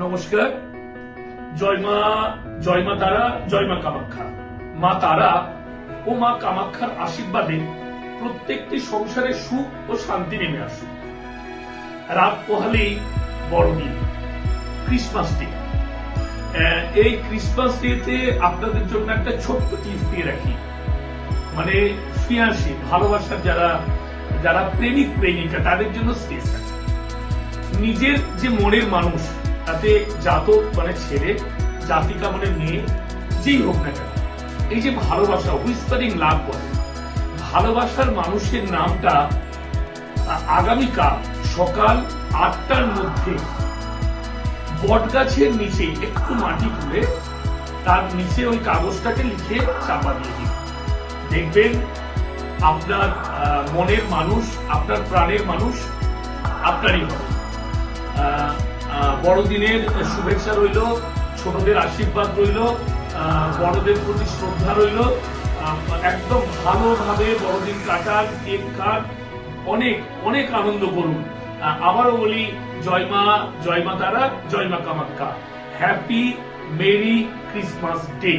নমস্কার। জয় মা, জয় মা তারা, জয় মা কামাখ্যা। মা তারা ও মা কামাখ্যার আশীর্বাদে প্রত্যেকটি সংসারে সুখ ও শান্তি নেমে আসুক। রাত পোহালেই বড়দিন, ক্রিসমাস ডে। এই ক্রিসমাস ডেতে আপনাদের জন্য একটা ছোট্ট টিপস দিয়ে রাখি। মানে ফিয়ান্সি, ভালোবাসার যারা প্রেমিক প্রেমিকা তাদের জন্য স্পেশাল। নিজের যে মনের মানুষ, তাতে জাতক মানে ছেলে, জাতিকা মানে মেয়ে, যেই হোক না কেন, এই যে ভালোবাসা, হুইসপারিং লাভ বলে, ভালোবাসার মানুষের নামটা আগামীকাল সকাল 8টার মধ্যে বটগাছের নিচে একটু মাটি তুলে তার নিচে ওই কাগজটাকে লিখে চাপা দিয়ে দিন। দেখবেন আপনার মনের মানুষ, আপনার প্রাণের মানুষ আপনারই হবে। বড়দিনের শুভেচ্ছা রইল, ছোটদের আশীর্বাদ রইল, বড়দের প্রতি শ্রদ্ধা রইল। একদম ভালোভাবে বড়দিন কাটান, কেক কাট, অনেক অনেক আনন্দ করুন। আবারও বলি, জয় মা তারা, জয় মা Kamakhya. Happy merry Christmas day.